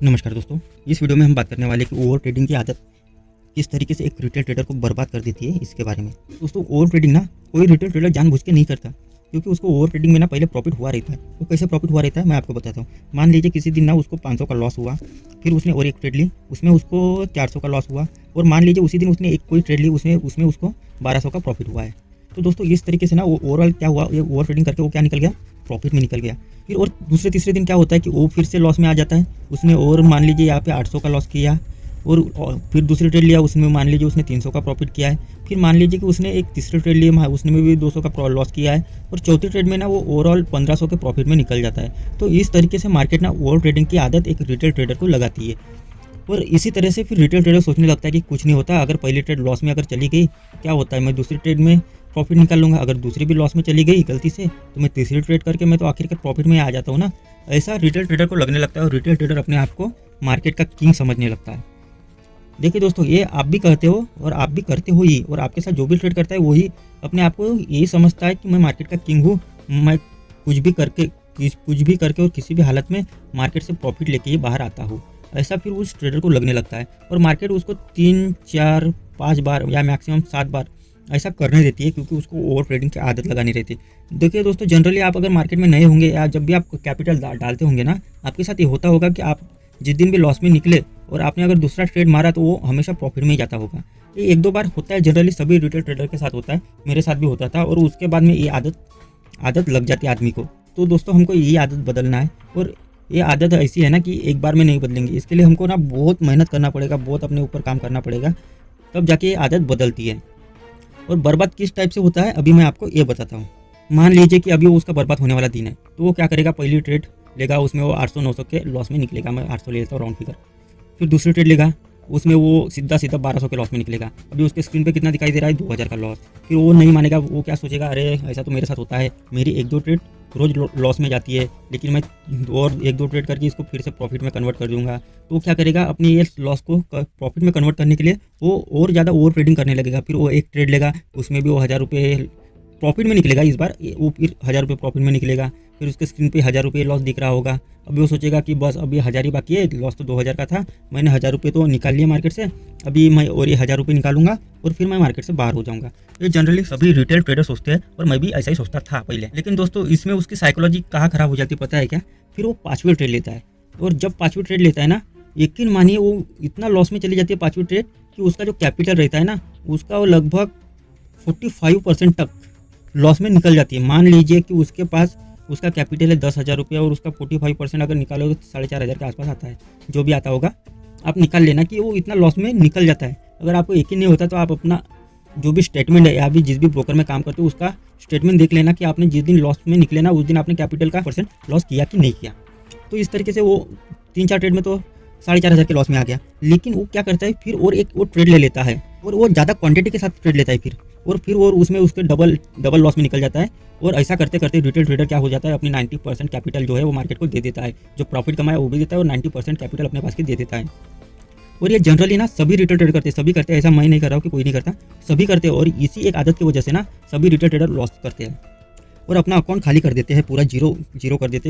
नमस्कार दोस्तों, इस वीडियो में हम बात करने वाले कि ओवर ट्रेडिंग की आदत किस तरीके से एक रिटेल ट्रेडर को बर्बाद कर देती है, इसके बारे में। दोस्तों, ओवर ट्रेडिंग ना कोई रिटेल ट्रेडर जानबूझ के नहीं करता, क्योंकि उसको ओवर ट्रेडिंग में ना पहले प्रॉफिट हुआ रहता है। वो कैसे प्रॉफिट हुआ रहता है मैं आपको बताता हूँ। मान लीजिए किसी दिन ना उसको 500 का लॉस हुआ, फिर उसने और एक ट्रेड ली, उसमें उसको 400 का लॉस हुआ, और मान लीजिए उसी दिन उसने एक कोई ट्रेड ली, उसमें उसको 1200 का प्रॉफिट हुआ है। तो दोस्तों, इस तरीके से ना वो ओवरऑल क्या हुआ, ये ओवर ट्रेडिंग करके वो क्या निकल गया, प्रॉफिट में निकल गया। फिर और दूसरे तीसरे दिन क्या होता है कि वो फिर से लॉस में आ जाता है। उसने और मान लीजिए यहाँ पे 800 का लॉस किया, और फिर दूसरी ट्रेड लिया, उसमें मान लीजिए उसने 300 का प्रॉफिट किया है। फिर मान लीजिए कि उसने एक तीसरी ट्रेड लिया, उसने में भी 200 का लॉस किया है, और चौथी ट्रेड में ना वो ओवरऑल 1500 के प्रॉफिट में निकल जाता है। तो इस तरीके से मार्केट ना ओवर ट्रेडिंग की आदत एक रिटेल ट्रेडर को लगाती है, और इसी तरह से फिर रिटेल ट्रेडर सोचने लगता है कि कुछ नहीं होता, अगर पहली ट्रेड लॉस में अगर चली गई क्या होता है, मैं दूसरी ट्रेड में प्रॉफिट निकाल लूँगा, अगर दूसरी भी लॉस में चली गई गलती से तो मैं तीसरी ट्रेड करके मैं तो आखिरकार प्रॉफिट में आ जाता हूँ ना। ऐसा रिटेल ट्रेडर को लगने लगता है, और रिटेल ट्रेडर अपने आप को मार्केट का किंग समझने लगता है। देखिए दोस्तों, ये आप भी कहते हो और आप भी करते हो ही, और आपके साथ जो भी ट्रेड करता है वही अपने आप को यही समझता है कि मैं मार्केट का किंग हूँ, मैं कुछ भी करके और किसी भी हालत में मार्केट से प्रॉफिट लेके ही बाहर आता हूँ। ऐसा फिर उस ट्रेडर को लगने लगता है, और मार्केट उसको 3, 4, 5 बार या मैक्सिमम 7 बार ऐसा करने देती है, क्योंकि उसको ओवर ट्रेडिंग की आदत लगानी रहती है। देखिए दोस्तों, जनरली आप अगर मार्केट में नए होंगे या जब भी आप कैपिटल डालते होंगे ना, आपके साथ ये होता होगा कि आप जिस दिन भी लॉस में निकले और आपने अगर दूसरा ट्रेड मारा तो वो हमेशा प्रॉफिट में ही जाता होगा। ये 1-2 बार होता है, जनरली सभी रिटेल ट्रेडर के साथ होता है, मेरे साथ भी होता था, और उसके बाद में ये आदत लग जाती है आदमी को। तो दोस्तों, हमको ये आदत बदलना है, और ये आदत ऐसी है ना कि एक बार में नहीं बदलेंगे। इसके लिए हमको ना बहुत मेहनत करना पड़ेगा, बहुत अपने ऊपर काम करना पड़ेगा, तब जाके ये आदत बदलती है। और बर्बाद किस टाइप से होता है अभी मैं आपको ये बताता हूँ। मान लीजिए कि अभी वो उसका बर्बाद होने वाला दिन है, तो वो क्या करेगा, पहली ट्रेड लेगा, उसमें वो 800-900 के लॉस में निकलेगा, मैं 800 ले लेता हूँ राउंड फिगर। फिर दूसरी ट्रेड लेगा, उसमें वो सीधा 1200 के लॉस में निकलेगा। अभी उसके स्क्रीन पे कितना दिखाई दे रहा है, 2000 का लॉस। फिर वो नहीं मानेगा, वो क्या सोचेगा, अरे ऐसा तो मेरे साथ होता है, मेरी 1-2 ट्रेड रोज लॉस में जाती है, लेकिन मैं और 1-2 ट्रेड करके इसको फिर से प्रॉफिट में कन्वर्ट कर दूंगा। तो क्या करेगा, अपनी ये लॉस को प्रॉफिट में कन्वर्ट करने के लिए वो और ज़्यादा ओवर ट्रेडिंग करने लगेगा। फिर वो एक ट्रेड लेगा, उसमें भी वो 1000 रुपये प्रॉफिट में निकलेगा, इस बार वो फिर 1000 रुपये प्रॉफिट में निकलेगा। फिर उसके स्क्रीन पे 1000 रुपये लॉस दिख रहा होगा। अभी वो सोचेगा कि बस अभी 1000 ही बाकी है, लॉस तो 2000 का था, मैंने 1000 रुपये तो निकाल लिया मार्केट से, अभी मैं और ये 1000 रुपये निकालूंगा और फिर मैं मार्केट से बाहर हो जाऊंगा। ये जनरली सभी रिटेल ट्रेडर सोचते हैं, और मैं भी ऐसा ही सोचता था पहले। लेकिन दोस्तों, इसमें उसकी साइकोलॉजी कहाँ खराब हो जाती है पता है क्या? फिर वो 5वीं ट्रेड लेता है, और जब 5वीं ट्रेड लेता है ना, यकीन मानिए वो इतना लॉस में चली जाती है 5वीं ट्रेड कि उसका जो कैपिटल रहता है ना, उसका वो लगभग 45% तक लॉस में निकल जाती है। मान लीजिए कि उसके पास उसका कैपिटल है 10,000 रुपये, और उसका 45% अगर निकालोगे तो 4500 के आसपास आता है, जो भी आता होगा आप निकाल लेना कि वो इतना लॉस में निकल जाता है। अगर आपको यकीन नहीं होता तो आप अपना जो भी स्टेटमेंट है, या भी जिस भी ब्रोकर में काम करते हो उसका स्टेटमेंट देख लेना कि आपने जिस दिन लॉस में निकले ना, उस दिन आपने कैपिटल का परसेंट लॉस किया कि नहीं किया। तो इस तरीके से वो 3-4 ट्रेड में तो 4500 के लॉस में आ गया। लेकिन वो क्या करता है, फिर और एक वो ट्रेड ले लेता है, और वो ज़्यादा क्वांटिटी के साथ ट्रेड लेता है फिर वो उसमें उसके डबल लॉस में निकल जाता है। और ऐसा करते करते रिटेल ट्रेडर क्या हो जाता है, अपनी 90% कैपिटल जो है वो मार्केट को दे देता है, जो प्रॉफिट कमाया वो भी देता है, और 90% कैपिटल अपने पास की दे देता है। और ये जनरली ना सभी रिटेल ट्रेडर करते हैं, सभी करते हैं, ऐसा मैं नहीं कर रहा हूँ कि कोई नहीं करता, सभी करते हैं। और इसी एक आदत की वजह से ना सभी रिटेल ट्रेडर लॉस करते हैं और अपना अकाउंट खाली कर देते हैं, पूरा जीरो कर देते हैं।